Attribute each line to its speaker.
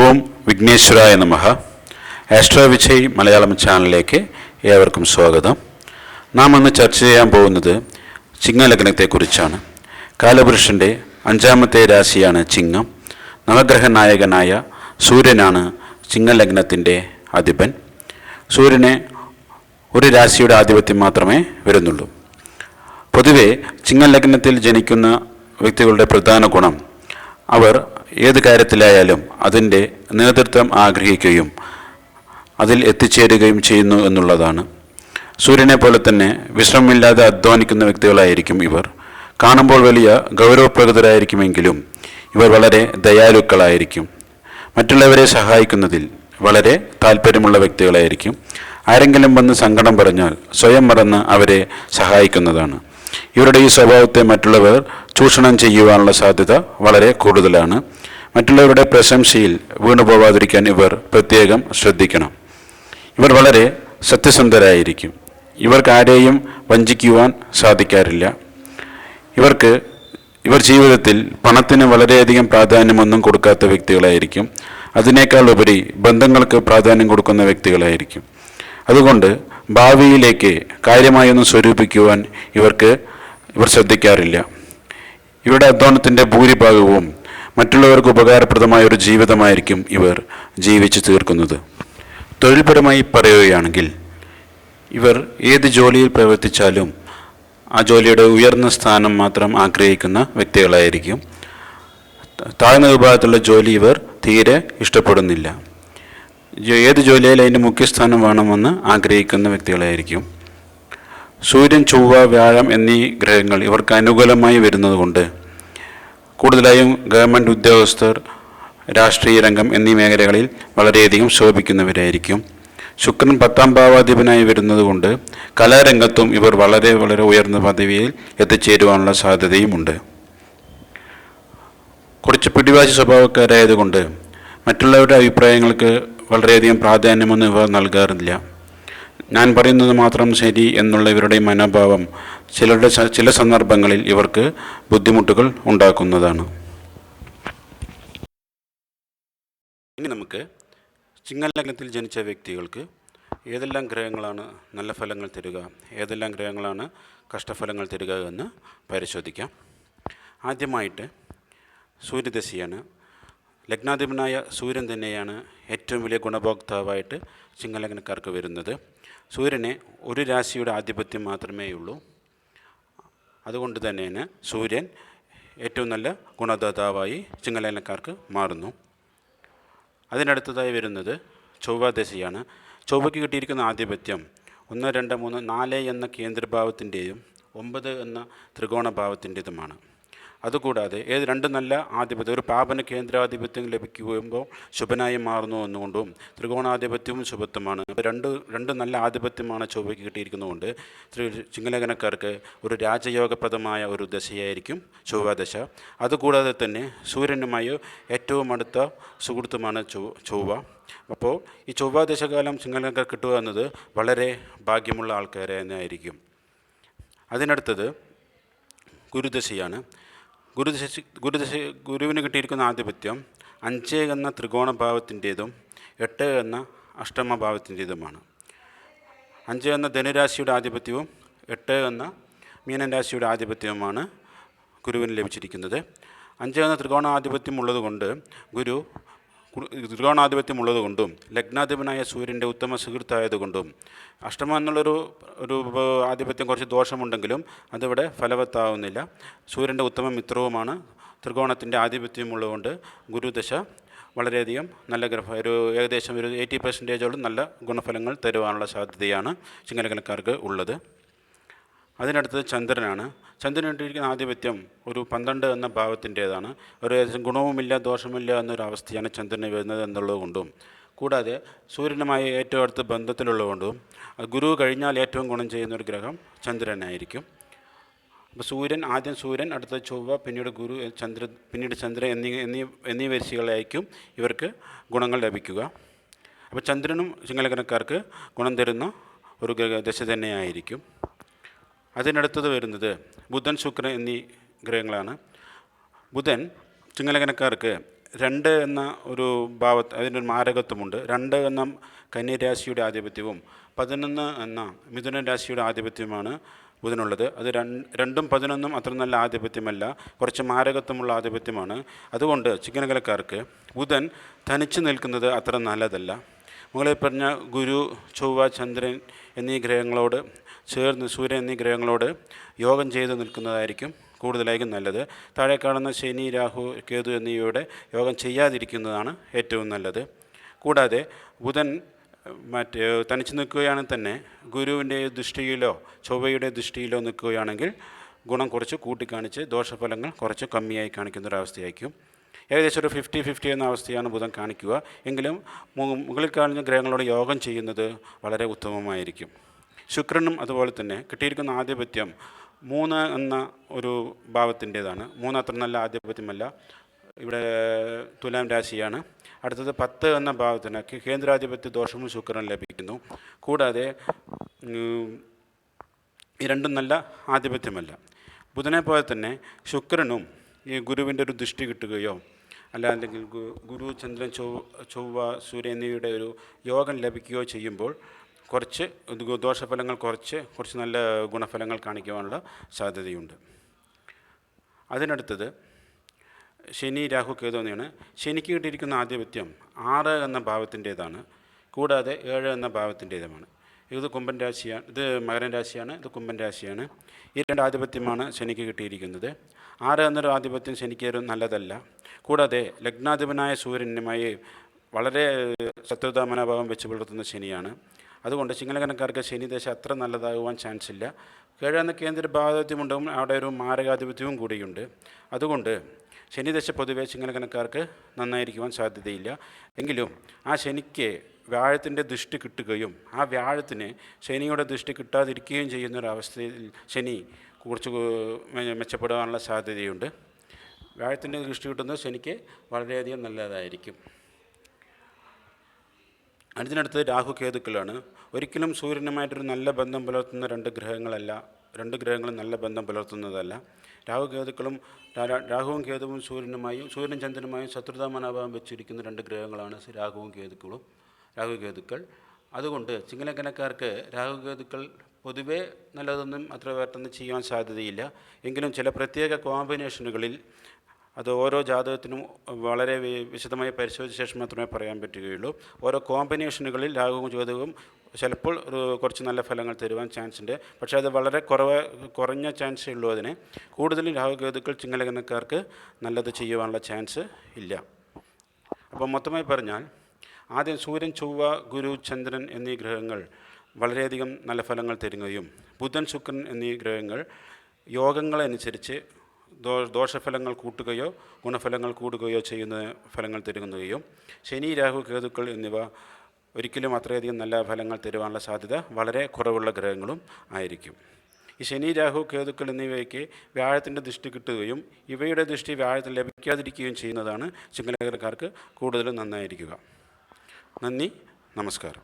Speaker 1: ഓം വിഘ്നേശ്വരായ നമഃ. ആസ്ട്രോ വിജയ് മലയാളം ചാനലിലേക്ക് ഏവർക്കും സ്വാഗതം. നാം ഇന്ന് ചർച്ച ചെയ്യാൻ പോകുന്നത് ചിങ്ങലഗ്നത്തെക്കുറിച്ചാണ്. കാലപുരുഷൻ്റെ 5ാമത്തെ രാശിയാണ് ചിങ്ങം. നവഗ്രഹ നായകനായ സൂര്യനാണ് ചിങ്ങലഗ്നത്തിൻ്റെ അധിപൻ. സൂര്യനെ ഒരു രാശിയുടെ ആധിപത്യം മാത്രമേ വരുന്നുള്ളൂ. പൊതുവെ ചിങ്ങലഗ്നത്തിൽ ജനിക്കുന്ന വ്യക്തികളുടെ പ്രധാന ഗുണം അവർ ഏത് കാര്യത്തിലായാലും അതിൻ്റെ നേതൃത്വം ആഗ്രഹിക്കുകയും അതിൽ എത്തിച്ചേരുകയും ചെയ്യുന്നു എന്നുള്ളതാണ്. സൂര്യനെ പോലെ തന്നെ വിശ്രമമില്ലാതെ അധ്വാനിക്കുന്ന വ്യക്തികളായിരിക്കും ഇവർ. കാണുമ്പോൾ വലിയ ഗൗരവപ്രകൃതരായിരിക്കുമെങ്കിലും ഇവർ വളരെ ദയാലുക്കളായിരിക്കും. മറ്റുള്ളവരെ സഹായിക്കുന്നതിൽ വളരെ താല്പര്യമുള്ള വ്യക്തികളായിരിക്കും. ആരെങ്കിലും വന്ന് സങ്കടം പറഞ്ഞാൽ സ്വയം മറന്ന് അവരെ സഹായിക്കുന്നതാണ്. ഇവരുടെ ഈ സ്വഭാവത്തെ മറ്റുള്ളവർ ചൂഷണം ചെയ്യുവാനുള്ള സാധ്യത വളരെ കൂടുതലാണ്. മറ്റുള്ളവരുടെ പ്രശംസയിൽ വീണുപോകാതിരിക്കാൻ ഇവർ പ്രത്യേകം ശ്രദ്ധിക്കണം. ഇവർ വളരെ സത്യസന്ധരായിരിക്കും. ഇവർക്ക് ആരെയും വഞ്ചിക്കുവാൻ സാധിക്കാറില്ല. ഇവർ ജീവിതത്തിൽ പണത്തിന് വളരെയധികം പ്രാധാന്യമൊന്നും കൊടുക്കാത്ത വ്യക്തികളായിരിക്കും. അതിനേക്കാൾ ഉപരി ബന്ധങ്ങൾക്ക് പ്രാധാന്യം കൊടുക്കുന്ന വ്യക്തികളായിരിക്കും. അതുകൊണ്ട് ഭാവിയിലേക്ക് കാര്യമായൊന്നും സ്വരൂപിക്കുവാൻ ഇവർ ശ്രദ്ധിക്കാറില്ല. ഇവരുടെ അധ്വാനത്തിൻ്റെ ഭൂരിഭാഗവും മറ്റുള്ളവർക്ക് ഉപകാരപ്രദമായ ഒരു ജീവിതമായിരിക്കും ഇവർ ജീവിച്ചു തീർക്കുന്നത്. തൊഴിൽപരമായി പറയുകയാണെങ്കിൽ ഇവർ ഏത് ജോലിയിൽ പ്രവർത്തിച്ചാലും ആ ജോലിയുടെ ഉയർന്ന സ്ഥാനം മാത്രം ആഗ്രഹിക്കുന്ന വ്യക്തികളായിരിക്കും. താഴ്ന്ന വിഭാഗത്തിലുള്ള ജോലി ഇവർ തീരെ ഇഷ്ടപ്പെടുന്നില്ല. ഏത് ജോലിയായാലും അതിൻ്റെ മുഖ്യസ്ഥാനം വേണമെന്ന് ആഗ്രഹിക്കുന്ന വ്യക്തികളായിരിക്കും. സൂര്യൻ, ചൊവ്വ, വ്യാഴം എന്നീ ഗ്രഹങ്ങൾ ഇവർക്ക് അനുകൂലമായി വരുന്നതുകൊണ്ട് കൂടുതലായും ഗവൺമെൻറ് ഉദ്യോഗസ്ഥർ, രാഷ്ട്രീയ രംഗം എന്നീ മേഖലകളിൽ വളരെയധികം ശോഭിക്കുന്നവരായിരിക്കും. ശുക്രൻ 10ാം ഭാവാധിപനായി വരുന്നതുകൊണ്ട് കലാരംഗത്തും ഇവർ വളരെ ഉയർന്ന പദവിയിൽ എത്തിച്ചേരുവാനുള്ള സാധ്യതയുമുണ്ട്. കുറച്ച് പിടിവാശി സ്വഭാവക്കാരായതുകൊണ്ട് മറ്റുള്ളവരുടെ അഭിപ്രായങ്ങൾക്ക് വളരെയധികം പ്രാധാന്യമൊന്നും ഇവർ നൽകാറില്ല. ഞാൻ പറയുന്നത് മാത്രം ശരി എന്നുള്ള ഇവരുടെ മനോഭാവം ചില സന്ദർഭങ്ങളിൽ ഇവർക്ക് ബുദ്ധിമുട്ടുകൾ ഉണ്ടാക്കുന്നതാണ്. ഇനി നമുക്ക് ചിങ്ങലഗ്നത്തിൽ ജനിച്ച വ്യക്തികൾക്ക് ഏതെല്ലാം ഗ്രഹങ്ങളാണ് നല്ല ഫലങ്ങൾ തരിക, ഏതെല്ലാം ഗ്രഹങ്ങളാണ് കഷ്ടഫലങ്ങൾ തരിക എന്ന് പരിശോധിക്കാം. ആദ്യമായിട്ട് സൂര്യദശയാണ്. ലഗ്നാധിപനായ സൂര്യൻ തന്നെയാണ് ഏറ്റവും വലിയ ഗുണഭോക്താവായിട്ട് ചിങ്ങലഗ്നക്കാർക്ക് വരുന്നത്. സൂര്യനെ ഒരു രാശിയുടെ ആധിപത്യം മാത്രമേ ഉള്ളൂ. അതുകൊണ്ട് തന്നെയാണ് സൂര്യൻ ഏറ്റവും നല്ല ഗുണദാതാവായി ചിങ്ങലഗ്നക്കാർക്ക് മാറുന്നു. അതിനടുത്തതായി വരുന്നത് ചൊവ്വാദശയാണ്. ചൊവ്വയ്ക്ക് കിട്ടിയിരിക്കുന്ന ആധിപത്യം 1, 2, 3, 4 എന്ന കേന്ദ്രഭാവത്തിൻ്റെയും 9 എന്ന ത്രികോണഭാവത്തിൻ്റെതുമാണ്. അതുകൂടാതെ രണ്ട് നല്ല ആധിപത്യം, ഒരു പാപന കേന്ദ്രാധിപത്യം ലഭിക്കുമ്പോൾ ശുഭനായി മാറുന്നു എന്നുകൊണ്ടും ത്രികോണാധിപത്യവും ശുഭത്വമാണ്. രണ്ട് നല്ല ആധിപത്യമാണ് ചൊവ്വയ്ക്ക് കിട്ടിയിരിക്കുന്നതുകൊണ്ട് ചിങ്ങലഗ്നക്കാർക്ക് ഒരു രാജയോഗപ്രദമായ ഒരു ദശയായിരിക്കും ചൊവ്വാദശ. അതുകൂടാതെ തന്നെ സൂര്യനുമായി ഏറ്റവും അടുത്ത സുഹൃത്തുമാണ് ചൊവ്വ. അപ്പോൾ ഈ ചൊവ്വാദശകാലം ചിങ്ങലഗ്നക്കാർ കിട്ടുക എന്നത് വളരെ ഭാഗ്യമുള്ള ആൾക്കാരെ തന്നെയായിരിക്കും. അതിനടുത്തത് ഗുരുദശയാണ്. ഗുരുവിന് കിട്ടിയിരിക്കുന്ന ആധിപത്യം 5 എന്ന ത്രികോണഭാവത്തിൻ്റേതും 8 എന്ന അഷ്ടമഭാവത്തിൻ്റേതുമാണ്. 5 എന്ന ധനുരാശിയുടെ ആധിപത്യവും 8 എന്ന മീനൻ രാശിയുടെ ആധിപത്യവുമാണ് ഗുരുവിന് ലഭിച്ചിരിക്കുന്നത്. 5 എന്ന ത്രികോണാധിപത്യം ഉള്ളതുകൊണ്ടും ലഗ്നാധിപനായ സൂര്യൻ്റെ ഉത്തമ സുഹൃത്തായതുകൊണ്ടും അഷ്ടമം എന്നുള്ളൊരു ആധിപത്യം കുറച്ച് ദോഷമുണ്ടെങ്കിലും അതിവിടെ ഫലവത്താവുന്നില്ല. സൂര്യൻ്റെ ഉത്തമ മിത്രവുമാണ്. ത്രികോണത്തിൻ്റെ ആധിപത്യമുള്ളതുകൊണ്ട് ഗുരുദശ വളരെയധികം നല്ല ഏകദേശം ഒരു 80% നല്ല ഗുണഫലങ്ങൾ തരുവാനുള്ള സാധ്യതയാണ് ചിങ്ങലഗ്നക്കാർക്ക് ഉള്ളത്. അതിനടുത്തത് ചന്ദ്രനാണ്. ചന്ദ്രൻ ഇട്ടിരിക്കുന്ന ആധിപത്യം ഒരു 12 എന്ന ഭാവത്തിൻ്റേതാണ്. ഒരു ഗുണവുമില്ല ദോഷമില്ല എന്നൊരവസ്ഥയാണ് ചന്ദ്രന് വരുന്നത് എന്നുള്ളതുകൊണ്ടും കൂടാതെ സൂര്യനുമായി ഏറ്റവും അടുത്ത് ബന്ധത്തിലുള്ളതുകൊണ്ടും ഗുരു കഴിഞ്ഞാൽ ഏറ്റവും ഗുണം ചെയ്യുന്ന ഒരു ഗ്രഹം ചന്ദ്രനായിരിക്കും. അപ്പോൾ ആദ്യം സൂര്യൻ, അടുത്ത ചൊവ്വ, പിന്നീട് ഗുരു, പിന്നീട് ചന്ദ്രൻ എന്നീ വരിശികളായിരിക്കും ഇവർക്ക് ഗുണങ്ങൾ ലഭിക്കുക. അപ്പോൾ ചന്ദ്രനും ചിങ്ങലഗ്നക്കാർക്ക് ഗുണം തരുന്ന ഒരു ദശ തന്നെയായിരിക്കും. അതിനടുത്തത് വരുന്നത് ബുധൻ, ശുക്രൻ എന്നീ ഗ്രഹങ്ങളാണ്. ബുധൻ ചിങ്ങലഗ്നക്കാർക്ക് രണ്ട് എന്ന ഒരു അതിനൊരു മാരകത്വമുണ്ട്. 2 എന്ന കന്യരാശിയുടെ ആധിപത്യവും 11 എന്ന മിഥുന രാശിയുടെ ആധിപത്യവുമാണ് ബുധനുള്ളത്. അത് രണ്ടും 11ഉം അത്ര നല്ല ആധിപത്യമല്ല, കുറച്ച് മാരകത്വമുള്ള ആധിപത്യമാണ്. അതുകൊണ്ട് ചിങ്ങലഗ്നക്കാർക്ക് ബുധൻ തനിച്ചു നിൽക്കുന്നത് അത്ര നല്ലതല്ല. മുകളിൽ പറഞ്ഞ ഗുരു, ചൊവ്വ, ചന്ദ്രൻ എന്നീ ഗ്രഹങ്ങളോട് ചേർന്ന് സൂര്യൻ എന്നീ ഗ്രഹങ്ങളോട് യോഗം ചെയ്ത് നിൽക്കുന്നതായിരിക്കും കൂടുതലായിരിക്കും നല്ലത്. താഴെ കാണുന്ന ശനി, രാഹു, കേതു എന്നിവയുടെ യോഗം ചെയ്യാതിരിക്കുന്നതാണ് ഏറ്റവും നല്ലത്. കൂടാതെ ബുധൻ തനിച്ച് നിൽക്കുകയാണെങ്കിൽ തന്നെ ഗുരുവിൻ്റെ ദൃഷ്ടിയിലോ ചൊവ്വയുടെ ദൃഷ്ടിയിലോ നിൽക്കുകയാണെങ്കിൽ ഗുണം കുറച്ച് കൂട്ടിക്കാണിച്ച് ദോഷഫലങ്ങൾ കുറച്ച് കമ്മിയായി കാണിക്കുന്നൊരവസ്ഥയായിരിക്കും. ഏകദേശം ഒരു 50-50 എന്ന അവസ്ഥയാണ് ബുധൻ കാണിക്കുക. എങ്കിലും മുകളിൽ കാണുന്ന ഗ്രഹങ്ങളോട് യോഗം ചെയ്യുന്നത് വളരെ ഉത്തമമായിരിക്കും. ശുക്രനും അതുപോലെ തന്നെ കിട്ടിയിരിക്കുന്ന ആധിപത്യം 3 എന്ന ഒരു ഭാവത്തിൻ്റേതാണ്. 3 അത്ര നല്ല ആധിപത്യമല്ല. ഇവിടെ തുലാം രാശിയാണ്. അടുത്തത് 10 എന്ന ഭാവത്തിന് കേന്ദ്രാധിപത്യ ദോഷവും ശുക്രൻ ലഭിക്കുന്നു. കൂടാതെ ഈ രണ്ടും നല്ല ആധിപത്യമല്ല. ബുധനെ പോലെ തന്നെ ശുക്രനും ഈ ഗുരുവിൻ്റെ ഒരു ദൃഷ്ടി കിട്ടുകയോ അല്ലെങ്കിൽ ഗുരു, ചന്ദ്രൻ, ചൊവ്വ, സൂര്യൻ എന്നിവയുടെ ഒരു യോഗം ലഭിക്കുകയോ ചെയ്യുമ്പോൾ കുറച്ച് ദോഷഫലങ്ങൾ കുറച്ച് നല്ല ഗുണഫലങ്ങൾ കാണിക്കുവാനുള്ള സാധ്യതയുണ്ട്. അതിനടുത്തത് ശനി, രാഹു, കേതു എന്നിവയാണ്. ശനിക്ക് കിട്ടിയിരിക്കുന്ന ആധിപത്യം 6 എന്ന ഭാവത്തിൻ്റേതാണ്. കൂടാതെ 7 എന്ന ഭാവത്തിൻ്റേതുമാണ്. ഇത് കുംഭൻ രാശിയാണ്, ഇത് മകരൻ രാശിയാണ്, ഇത് കുംഭൻ രാശിയാണ്. ഈ 2 ആധിപത്യമാണ് ശനിക്ക് കിട്ടിയിരിക്കുന്നത്. 6 എന്നൊരു ആധിപത്യം ശനിക്ക് ഒരു നല്ലതല്ല. കൂടാതെ ലഗ്നാധിപനായ സൂര്യനുമായി വളരെ ശത്രുതാ മനോഭാവം വെച്ച് പുലർത്തുന്ന ശനിയാണ്. അതുകൊണ്ട് ചിങ്ങലഗ്നക്കാർക്ക് ശനിദശ അത്ര നല്ലതാകുവാൻ ചാൻസ് ഇല്ല. 7 എന്ന കേന്ദ്ര ഭാഗത്വമുണ്ടാകും, അവിടെ ഒരു മാരകാധിപത്യവും കൂടിയുണ്ട്. അതുകൊണ്ട് ശനിദശ പൊതുവെ ചിങ്ങലഗ്നക്കാർക്ക് നന്നായിരിക്കുവാൻ സാധ്യതയില്ല. എങ്കിലും ആ ശനിക്ക് വ്യാഴത്തിൻ്റെ ദൃഷ്ടി കിട്ടുകയും ആ വ്യാഴത്തിന് ശനിയുടെ ദൃഷ്ടി കിട്ടാതിരിക്കുകയും ചെയ്യുന്നൊരവസ്ഥയിൽ ശനി കുറച്ച് മെച്ചപ്പെടാനുള്ള സാധ്യതയുണ്ട്. വ്യാഴത്തിൻ്റെ ദൃഷ്ടി കിട്ടുന്നത് ശനിക്ക് വളരെയധികം നല്ലതായിരിക്കും. അതിനടുത്ത് രാഹു, കേതുക്കളാണ്. ഒരിക്കലും സൂര്യനുമായിട്ടൊരു നല്ല ബന്ധം പുലർത്തുന്ന 2 ഗ്രഹങ്ങളും നല്ല ബന്ധം പുലർത്തുന്നതല്ല. രാഹുവും കേതുവും സൂര്യനും ചന്ദ്രനുമായും ശത്രുതാ മനോഭാവം വെച്ചിരിക്കുന്ന 2 ഗ്രഹങ്ങളാണ് രാഹു കേതുക്കൾ. അതുകൊണ്ട് ചിങ്ങലഗ്നക്കാർക്ക് രാഹു കേതുക്കൾ പൊതുവേ നല്ലതൊന്നും അത്ര പെട്ടെന്ന് ചെയ്യാൻ സാധ്യതയില്ല. എങ്കിലും ചില പ്രത്യേക കോമ്പിനേഷനുകളിൽ അത് ഓരോ ജാതകത്തിനും വളരെ വിശദമായി പരിശോധിച്ച ശേഷം മാത്രമേ പറയാൻ പറ്റുകയുള്ളൂ. ഓരോ കോമ്പിനേഷനുകളിൽ രാഹുവും കേതുവും ചിലപ്പോൾ കുറച്ച് നല്ല ഫലങ്ങൾ തരുവാൻ ചാൻസ് ഉണ്ട്. പക്ഷേ അത് വളരെ കുറഞ്ഞ ചാൻസേ ഉള്ളൂ. അതിന് കൂടുതലും രാഹു കേതുക്കൾ ചിങ്ങലഗ്നക്കാർക്ക് നല്ലത് ചെയ്യുവാനുള്ള ചാൻസ് ഇല്ല. അപ്പോൾ മൊത്തമായി പറഞ്ഞാൽ ആദ്യം സൂര്യൻ, ചൊവ്വ, ഗുരു, ചന്ദ്രൻ എന്നീ ഗ്രഹങ്ങൾ വളരെയധികം നല്ല ഫലങ്ങൾ തരുകയും ബുധൻ, ശുക്രൻ എന്നീ ഗ്രഹങ്ങൾ യോഗങ്ങളനുസരിച്ച് ദോഷഫലങ്ങൾ കൂട്ടുകയോ ഗുണഫലങ്ങൾ കൂടുകയോ ചെയ്യുന്ന ഫലങ്ങൾ തരുകയും ശനി, രാഹു, കേതുക്കൾ എന്നിവ ഒരിക്കലും അത്രയധികം നല്ല ഫലങ്ങൾ തരുവാനുള്ള സാധ്യത വളരെ കുറവുള്ള ഗ്രഹങ്ങളും ആയിരിക്കും. ഈ ശനി, രാഹു, കേതുക്കൾ എന്നിവയ്ക്ക് വ്യാഴത്തിൻ്റെ ദൃഷ്ടി കിട്ടുകയും ഇവയുടെ ദൃഷ്ടി വ്യാഴത്തിൽ ലഭിക്കാതിരിക്കുകയും ചെയ്യുന്നതാണ് ചിങ്ങലഗ്നക്കാർക്ക് കൂടുതലും നന്നായിരിക്കുക. നന്ദി, നമസ്കാരം.